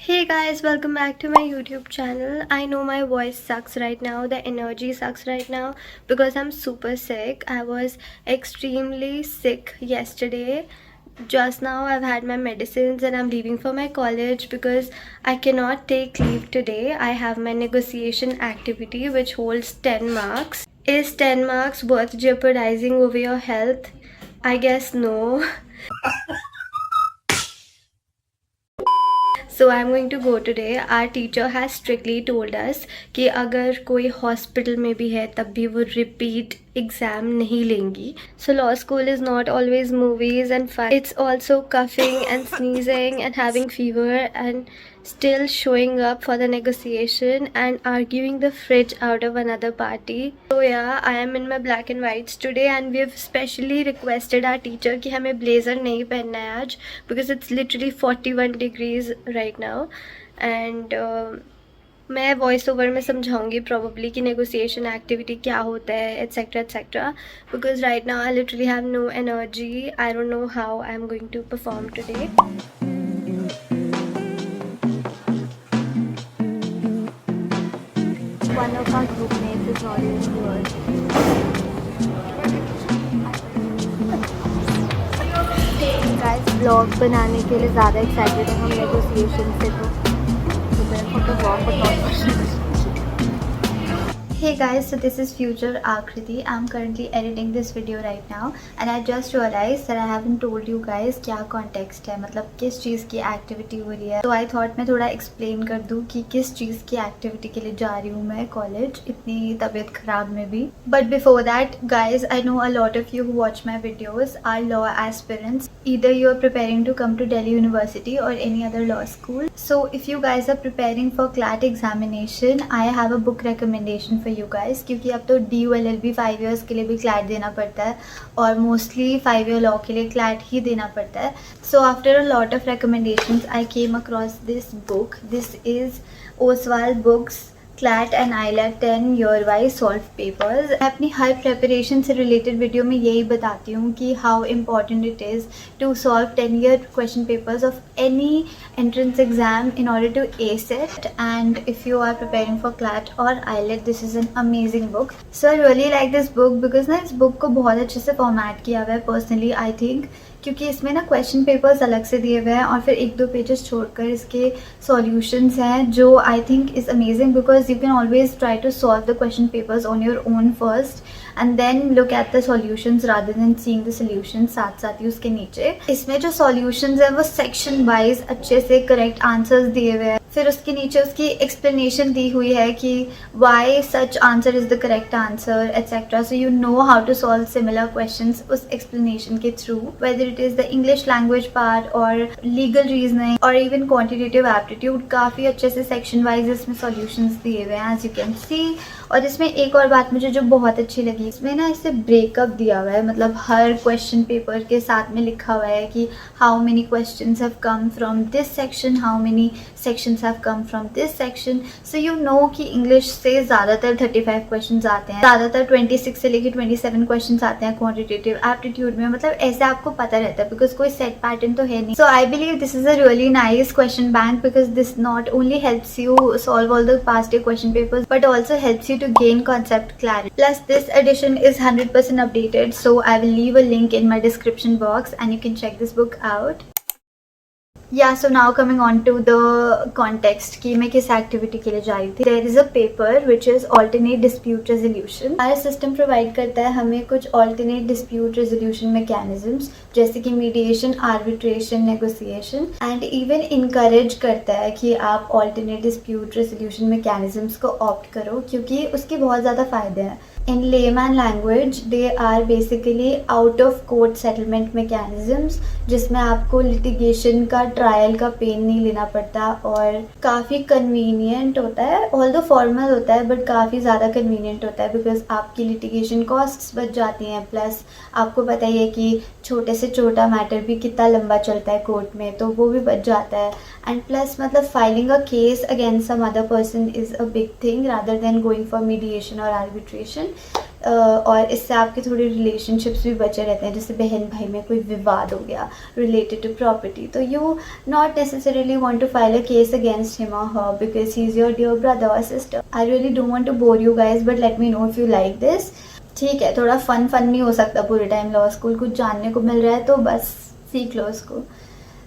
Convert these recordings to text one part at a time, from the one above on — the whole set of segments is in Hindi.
Hey guys, welcome back to my YouTube channel. I know my voice sucks right now, the energy sucks right now because I'm super sick. I was extremely sick yesterday. Just now I've had my medicines and I'm leaving for my college because I cannot take leave today. I have my negotiation activity which holds 10 marks. Is 10 marks worth jeopardizing over your health? I guess no. So I'm going to go today. Our teacher has strictly told us कि अगर कोई हॉस्पिटल में भी है तब भी वो रिपीट एग्जाम नहीं लेंगी. So law school is not always movies and fun. It's also coughing and sneezing and having fever and still showing up for the negotiation and arguing the fridge out of another party. So yeah, I am in my black and whites today and we have specially requested our teacher कि हमें blazer नहीं पहनना है आज because it's literally 41 degrees right now and मैं वॉइस ओवर में समझाऊंगी प्रॉबली कि नेगोशिएशन एक्टिविटी क्या होता है etcetera etcetera because right now I literally have no energy. I don't know how I am going to perform today. One of our group mates is already here. Guys, vlog बनाने के लिए ज़्यादा एक्साइटेड है हम नेगोशिएशन से तो मेरे को तो vlog बहुत Hey guys, so this is future Akriti. I'm currently editing this video right now and I just realized that I haven't told you guys क्या context है, मतलब किस चीज़ की activity हो रही है. So I thought मैं थोड़ा explain कर दूँ कि किस चीज़ की activity के लिए जा रही हूँ मैं college इतनी तबीयत ख़राब में भी. But before that guys, I know a lot of you who watch my videos are law aspirants. Either you are preparing to come to Delhi University or any other law school. So if you guys are preparing for CLAT examination, I have a book recommendation for you guys क्योंकि अब तो DULLB 5 years के लिए भी CLAT देना पड़ता है और mostly 5 year law के लिए CLAT ही देना पड़ता है. So after a lot of recommendations I came across this book. This is Oswald Books CLAT and ILAT 10 year wise solved papers. मैं अपनी हर प्रेपरेशन से रिलेटेड वीडियो में यही बताती हूँ कि how important it is to solve 10 year question papers of any entrance exam in order to ace it. And if you are preparing for CLAT or ILAT, this is an amazing book. So I really like this book because ना इस book को बहुत अच्छे से फॉर्मेट किया हुआ है personally I think, क्योंकि इसमें ना क्वेश्चन पेपर्स अलग से दिए हुए हैं और फिर एक दो पेजेस छोड़कर इसके सॉल्यूशंस हैं जो I think is amazing because you can always try to solve the question papers on your own first and then look at the solutions rather than seeing the solutions साथ साथ ही उसके नीचे. इसमें जो सॉल्यूशंस हैं वो सेक्शन वाइज अच्छे से करेक्ट आंसर्स दिए हुए हैं. फिर उसके नीचे उसकी एक्सप्लेनेशन दी हुई है कि why such answer is the correct answer etcetera. So you know how to solve similar questions उस एक्सप्लेनेशन के through, whether it is the English language part और लीगल रीजनिंग और इवन क्वांटिटेटिव एप्टीट्यूड. काफ़ी अच्छे से सेक्शन वाइज इसमें सॉल्यूशंस दिए हुए हैं एज यू कैन सी. और इसमें एक और बात मुझे जो बहुत अच्छी लगी, इसमें ना इसे ब्रेकअप दिया हुआ है, मतलब हर क्वेश्चन पेपर के साथ में लिखा हुआ है कि how many questions have come from this section, how many sections have come from this section. So you no कि इंग्लिश से ज़्यादातर 35 क्वेश्चंस आते हैं, ज़्यादातर 26 से लेकर 27 क्वेश्चंस आते हैं क्वांटिटेटिव एप्टीट्यूड में. मतलब ऐसे आपको पता रहता है बिकॉज कोई सेट पैटर्न तो है नहीं. So I believe this is a really nice question bank because this not only helps you solve all the past year question papers but also helps you to gain concept clarity. Plus this edition is 100% updated, so I will leave a link in my description box and you can check this book out. Yeah, so now coming on to the context कि मैं किस एक्टिविटी के लिए जा रही थी. There is a paper which is alternate dispute resolution. हमारा सिस्टम प्रोवाइड करता है हमें कुछ alternate dispute resolution mechanisms जैसे कि mediation, arbitration, negotiation and even encourage करता है कि आप alternate dispute resolution mechanisms को opt करो क्योंकि उसके बहुत ज़्यादा फ़ायदे हैं. In layman language, they are basically out of court settlement mechanisms जिसमें आपको litigation का ट्रायल का पेन नहीं लेना पड़ता और काफ़ी कन्वीनियंट होता है. ऑल्दो फॉर्मल होता है बट काफ़ी ज़्यादा कन्वीनियंट होता है बिकॉज आपकी लिटिगेशन कॉस्ट्स बच जाती हैं. प्लस आपको पता ही है कि छोटे से छोटा मैटर भी कितना लंबा चलता है कोर्ट में, तो वो भी बच जाता है. एंड प्लस मतलब filing a case against some other person is a big thing rather than going for mediation और आर्बिट्रेशन. और इससे आपके थोड़े रिलेशनशिप्स भी बचे रहते हैं, जैसे बहन भाई में कोई विवाद हो गया रिलेटेड टू प्रॉपर्टी, तो you not necessarily want to file a case against him और her because he is your dear brother और sister. I really don't want to bore you guys, but let me know if you like this. ठीक है, थोड़ा फन नहीं हो सकता पूरे टाइम लॉ स्कूल, कुछ जानने को मिल रहा है तो बस सीख लो उसको.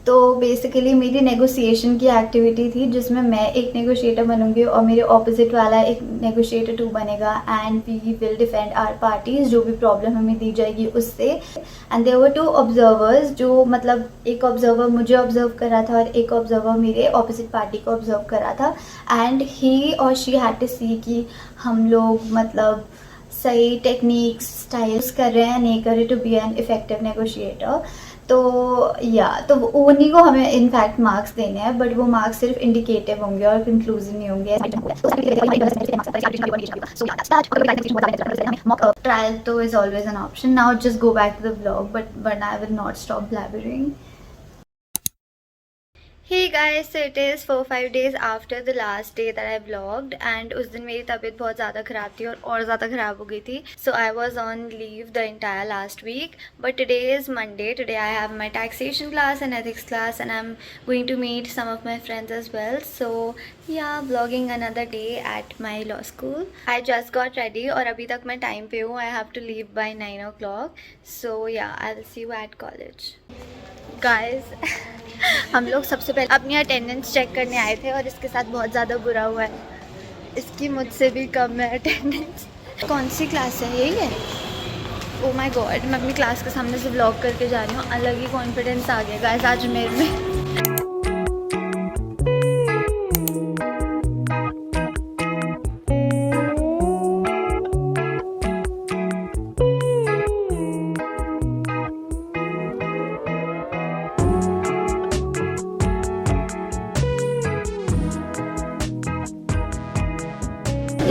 तो बेसिकली मेरी नेगोशिएशन की एक्टिविटी थी जिसमें मैं एक नेगोशिएटर बनूंगी और मेरे ऑपोजिट वाला एक नेगोशिएटर 2 बनेगा and we will defend our parties, जो भी प्रॉब्लम हमें दी जाएगी उससे. एंड देयर वर 2 ऑब्जर्वर्स, जो मतलब एक ऑब्जर्वर मुझे ऑब्जर्व कर रहा था और एक ऑब्जर्वर मेरे ऑपोजिट पार्टी को ऑब्जर्व कर रहा था. एंड ही और शी हैड टू सी कि हम लोग मतलब सही टेक्निक्स स्टाइल्स कर रहे हैं, नहीं कर रहे to be an effective negotiator. तो या तो उन्हीं को हमें इनफैक्ट मार्क्स देने हैं, बट वो मार्क्स सिर्फ इंडिकेटिव होंगे और कंक्लूसिव नहीं होंगे. ट्रायल तो is always an option. Now just go back to the vlog, but I will not stop blabbering. Hey guys, so it is 4-5 days after the last day that I vlogged and उस दिन मेरी तबीयत बहुत ज़्यादा ख़राब थी और ज़्यादा ख़राब हो गई थी. So I was on leave the entire last week, but today is Monday. Today I have my taxation class and ethics class and I'm going to meet some of my friends as well. So yeah, vlogging another day at my law school. I just got ready और अभी तक मैं टाइम पे हूँ. I have to leave by 9 o'clock. So yeah, I will see you at college. Guys हम लोग सबसे पहले अपनी अटेंडेंस चेक करने आए थे और इसके साथ बहुत ज़्यादा बुरा हुआ है. इसकी मुझसे भी कम है अटेंडेंस. कौन सी क्लास है? यही है. ओह माय गॉड, मैं अपनी क्लास के सामने से व्लॉग करके जा रही हूँ. अलग ही कॉन्फिडेंस आ गया गाइस आज मेरे में.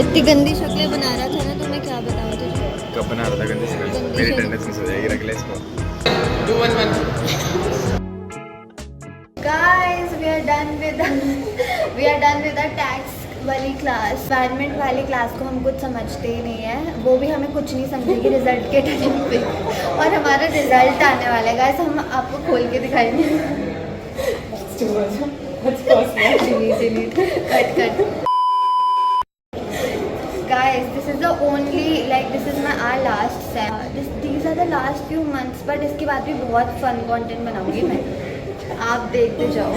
इतनी गंदी शक्लें बना रहा था ना, तो मैं क्या बताऊँ तुझे. कब बना रहा था गंदी शक्ल? मेरी अटेंडेंस मिस हो जाएगी, रख ले इसको. 2-1-1. Guys, we are done with the tax वाली क्लास. एनवायरनमेंट वाली क्लास को हम कुछ समझते ही नहीं है, वो भी हमें कुछ नहीं समझेगी रिजल्ट के टाइम पे. और हमारा रिजल्ट आने वाला है गाइस, हम आपको खोल के दिखाएंगे. Cut. Guys, this is the only this is our last sem. These are the last few months, but इसके बाद भी बहुत fun content बनाऊंगी मैं. आप देखते जाओ.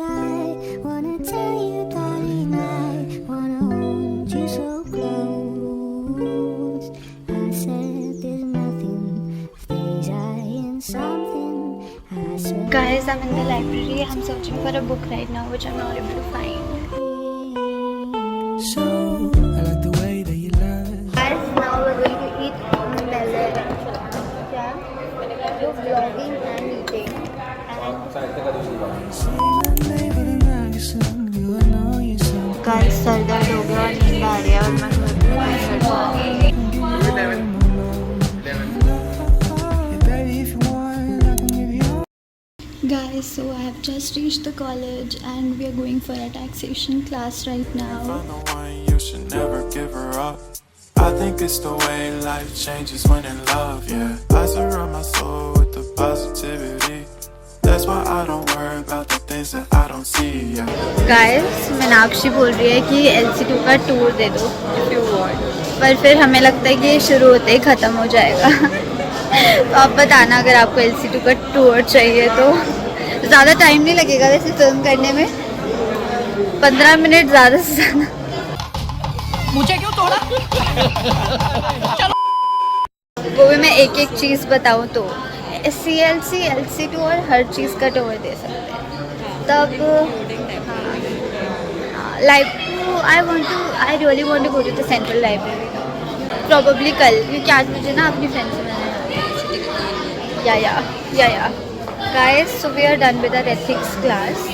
Guys, I'm in the library. I'm searching for a book right now, which I'm not able to find. Guys sir दर्द हो गया और नींद आ रही है और मैं Guys, so I have just reached the college and we are going for a taxation class right now. You should never give her up. I think it's the way life changes when in love, yeah. I surround my soul with the positivity. That's why I don't worry about the things that I don't see, yeah. Guys, Meenakshi बोल रही है कि LC2 का टूर दे दो if you want. पर फिर हमें लगता है कि ये शुरू होते ही ख़त्म हो जाएगा. तो आप बताना अगर आपको LC2 का टूर चाहिए तो. ज़्यादा टाइम नहीं लगेगा वैसे फिल्म करने में, 15 मिनट ज़्यादा से ज़्यादा. मुझे क्यों तोड़ा? वो भी मैं एक एक चीज़ बताऊँ तो CLC, LC2 और हर चीज़ का टूर दे सकते हैं. तब I really want to go to the central library probably कल, क्योंकि आज मुझे ना अपनी फ्रेंड से मिलना है. या guys, so we are done with our ethics class.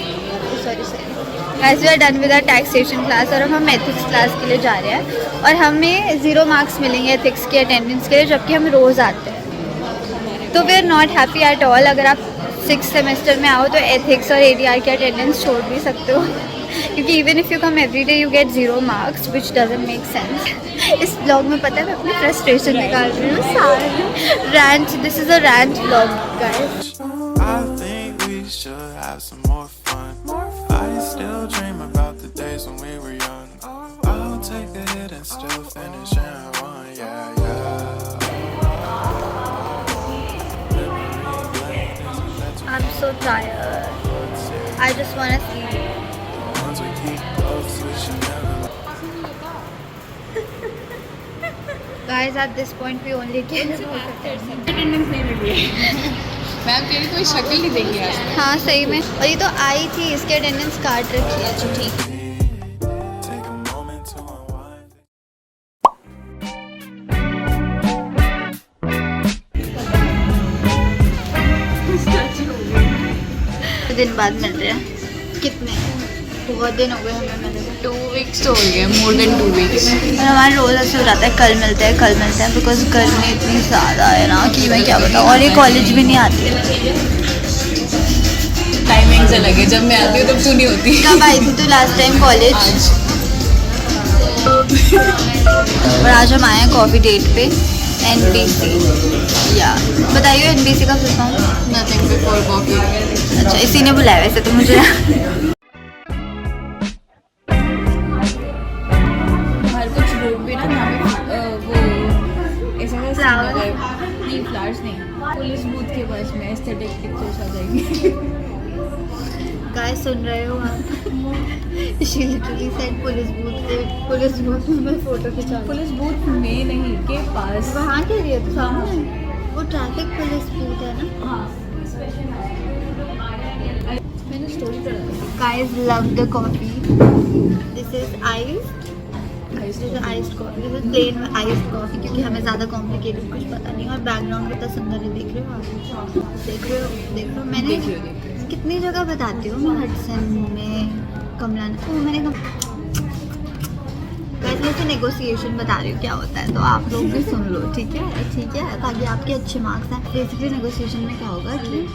Guys, we are done with our taxation class और हम एथिक्स क्लास के लिए जा रहे हैं. और हमें 0 मार्क्स मिलेंगे एथिक्स के अटेंडेंस के लिए, जबकि हम रोज़ आते हैं. तो we are not happy at all. अगर आप 6th सेमेस्टर में आओ तो एथिक्स और ADR की अटेंडेंस छोड़ भी सकते हो. क्योंकि even if you come every day you get 0 marks which doesn't make sense. इस ब्लॉग में पता है मैं अपनी फ्रस्ट्रेशन निकाल रही हूँ सारे rant. This is a rant blog guys. I think we should have some more fun. I still dream about the days when we were young. I'll take a hit and still finish in one, yeah, yeah. I'm so tired. I just want to sleep. Once we keep close, we should never. Guys, at this point we only get attendance नहीं मिली है। मैम तेरी कोई शक्ल नहीं देखी आज। हाँ सही में, और ये तो आई थी, इसके अटेंडेंस काट रखी है। अच्छा ठीक। Take a moment to unwind. दिन बाद मिल रहे हैं। कितने? बहुत दिन हो गए हमें मिले हुए। 2 weeks तो हो गए, more than 2 weeks। और हमारा रोज ऐसे हो जाता है कल मिलते हैं बिकॉज गर्मी इतनी ज़्यादा है ना कि मैं क्या बताऊँ। और ये कॉलेज भी नहीं आती है। टाइमिंग्स अलग है, जब मैं आती हूँ तब तू नहीं होती। कब आई थी तू लास्ट टाइम कॉलेज? और आज हम आए हैं कॉफ़ी डेट पे NBC। या बताइए NBC का full form? Nothing before coffee। अच्छा इसी ने बुलाया वैसे तो मुझे। बाहर कुछ लोग भी ना यहाँ पे वो ऐसा नहीं, फ्लावर्स नहीं, पुलिस बूथ के पास में एस्थेटिक पिक्चर्स आ जाएंगे। गाइस सुन रहे हो आप? She literally said police booth में मैं फोटो खिंचा। पुलिस बूथ में नहीं, के पास। वहाँ के लिए तो सामने वो ट्रैफिक पुलिस बूथ है ना। हाँ मैंने स्टोरी करा था। Guys love the coffee. This is iced. This is iced coffee. This is plain iced coffee क्योंकि हमें ज़्यादा कॉम्प्लिकेटेड कुछ पता नहीं। और बैकग्राउंड कितना सुंदर है, देख रहे हो आप? देख रहे हो मैंने कितनी जगह बताती हूँ मैं हटसन में कमला मैंने वैसे ऐसे नेगोशिएशन बता रही हूँ क्या होता है, तो आप लोग भी सुन लो ठीक है, ताकि आपके अच्छे मार्क्स आए। बेसिकली नेगोशिएशन में क्या होगा कि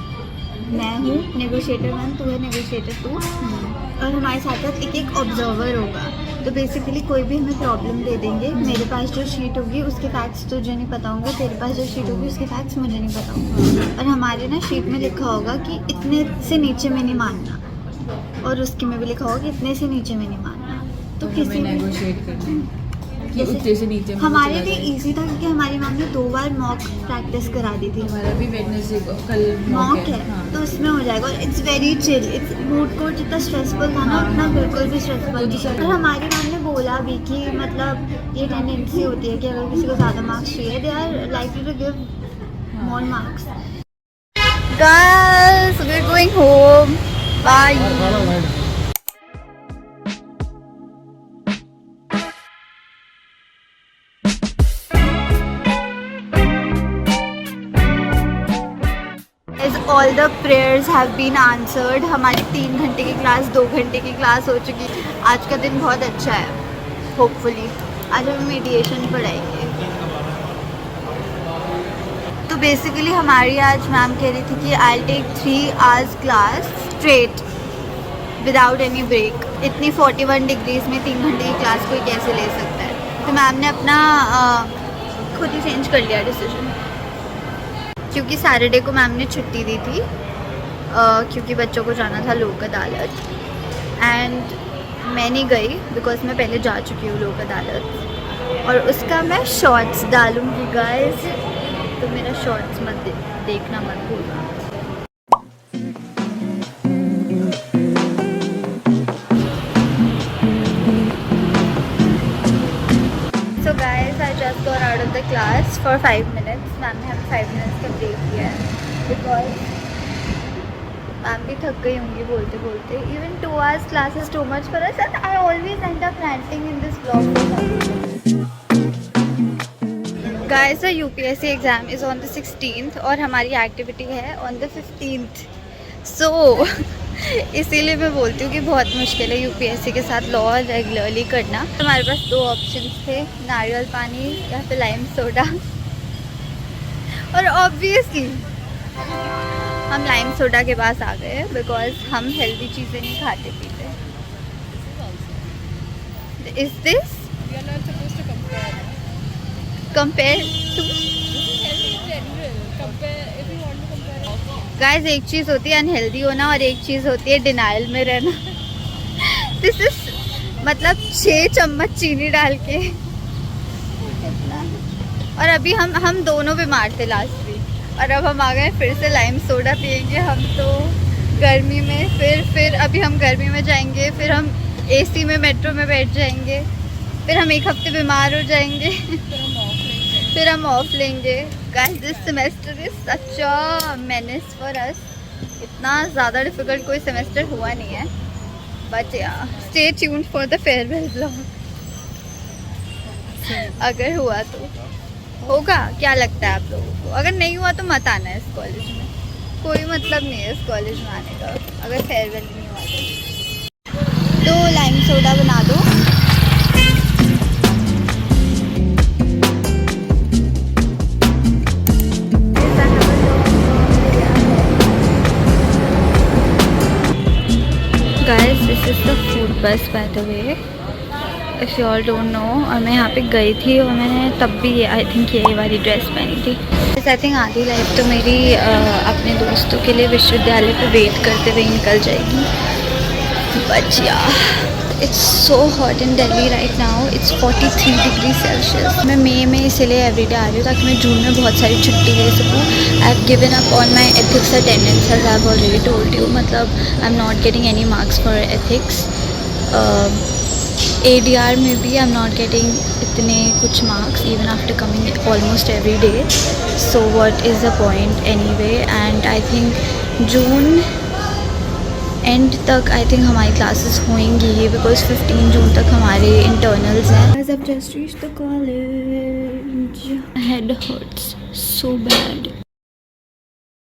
मैं हूँ नेगोशिएटर मैम, तू है नेगोशिएटर तू, और हमारे साथ साथ एक ऑब्जर्वर होगा। तो बेसिकली कोई भी हमें प्रॉब्लम दे देंगे, मेरे पास जो शीट होगी उसके फैक्ट्स तुझे नहीं पता होंगे, तेरे पास जो शीट होगी उसके फैक्ट्स मुझे नहीं पता होंगे। और हमारे ना शीट में लिखा होगा कि इतने से नीचे में नहीं मानना, और उसके में भी लिखा होगा कि इतने से नीचे में नहीं मानना। तो किसी नेगोशिएट करना कि उतने से नीचे में हमारे लिए इजी था क्योंकि हमारी मैम ने 2 बार मॉक प्रैक्टिस करा दी थी। हमारा भी वेडनेसडे को कल मॉक है हाँ। तो उसमें हो जाएगा। और it's very chill, it's moot court जितना स्ट्रेसफुल था ना उतना बिल्कुल भी स्ट्रेसफुल नहीं। और हमारी मैम ने बोला भी कि मतलब ये टेंडेंसी होती है कि अगर किसी को ज़्यादा मार्क्स चाहिए they are likely to give more marks. Guys we are going home, bye. All the prayers have been answered. हमारी 3 घंटे की क्लास 2 घंटे की क्लास हो चुकी। आज का दिन बहुत अच्छा है। होपफुली आज हम मेडिटेशन पढ़ाएंगे। तो बेसिकली हमारी आज मैम कह रही थी कि I take 3 hours class straight without any break. इतनी 41 डिग्रीज में 3 घंटे की क्लास कोई कैसे ले सकता है। तो मैम ने अपना खुद ही चेंज कर लिया डिसीजन, क्योंकि सैटरडे को मैम ने छुट्टी दी थी क्योंकि बच्चों को जाना था लोक अदालत। एंड मैं नहीं गई बिकॉज मैं पहले जा चुकी हूँ लोक अदालत, और उसका मैं शॉर्ट्स डालूँगी गाइस, तो मेरा शॉर्ट्स मत देखना मत भूलना। So guys, I just got out of the class for 5 minutes. Ma'am ने हमें 5 minutes का ब्रेक दिया है बिकॉज मैम भी थक गई होंगी बोलते बोलते। Even 2 hours class is too much for us and I always end up ranting in this vlog. Guys, the UPSC exam is on the 16th और हमारी एक्टिविटी है on the 15th. So इसीलिए मैं बोलती हूँ कि बहुत मुश्किल है यूपीएससी के साथ लॉ रेगुलरली करना। हमारे पास 2 ऑप्शंस थे, नारियल पानी या फिर लाइम सोडा। और ऑब्वियसली हम लाइम सोडा के पास आ गए बिकॉज हम हेल्दी चीज़ें नहीं खाते पीते। is this? We are not supposed to compare. Compare to? This is healthy in general. Compare if you want to compare. Guys एक चीज़ होती है अनहेल्दी होना और एक चीज़ होती है डिनाइल में रहना. दिस इज मतलब 6 चम्मच चीनी डाल के. और अभी हम दोनों बीमार थे लास्ट वीक और अब हम आ गए फिर से लाइम सोडा पियेंगे हम तो गर्मी में. फिर अभी हम गर्मी में जाएंगे, फिर हम एसी में मेट्रो में बैठ जाएंगे, फिर हम 1 हफ्ते बीमार हो जाएंगे, फिर हम ऑफ लेंगे. Guys this semester is such a menace for us. इतना ज़्यादा डिफिकल्ट कोई सेमेस्टर हुआ नहीं है. बट या stay tuned for the farewell vlog. अगर हुआ तो होगा. क्या लगता है आप लोगों को? अगर नहीं हुआ तो मत आना इस कॉलेज में. कोई मतलब नहीं है इस कॉलेज में आने का अगर फेयरवेल नहीं हुआ तो लाइम सोडा बना दो. Guys, this is the food bus by the way. If you all don't know, और मैं यहाँ पे गई थी और मैंने तब भी आई थिंक ये वाली ड्रेस पहनी थी. आई थिंक आधी लाइफ तो मेरी अपने दोस्तों के लिए विश्वविद्यालय पे वेट करते हुए निकल जाएगी. बट या it's so hot in Delhi right now. It's 43 degree Celsius. मैं मई में इसीलिए एवरीडे आ रही हूँ ताकि मैं जून में बहुत सारी छुट्टी ले सकूँ. I have given up on my ethics attendance as I have already told you. मतलब I am not getting any marks for ethics. ADR में भी आई एम नॉट गेटिंग इतने कुछ marks even after coming almost every day. So what is the point anyway. And I think June end तक आई थिंक हमारी क्लासेस होंगी ही बिकॉज 15 जून तक हमारे इंटरनल्स हैं. I've just reached the college. My head hurts so bad.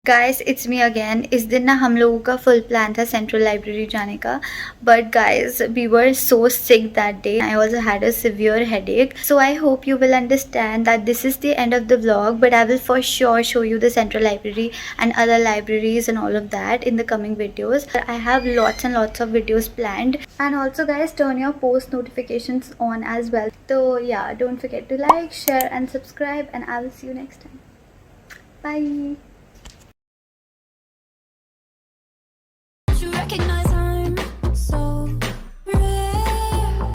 Guys, it's me again. इस दिन ना हम लोगों का फुल प्लान था सेंट्रल लाइब्रेरी जाने का. But guys we were so sick that day. I also had a severe headache. So I hope you will understand that this is the end of the vlog. But I will for sure show you the central library and other libraries and all of that in the coming videos. I have lots and lots of videos planned. And also guys, turn your post notifications on as well. So yeah, don't forget to like, share and subscribe, and I will see you next time. Bye. You recognize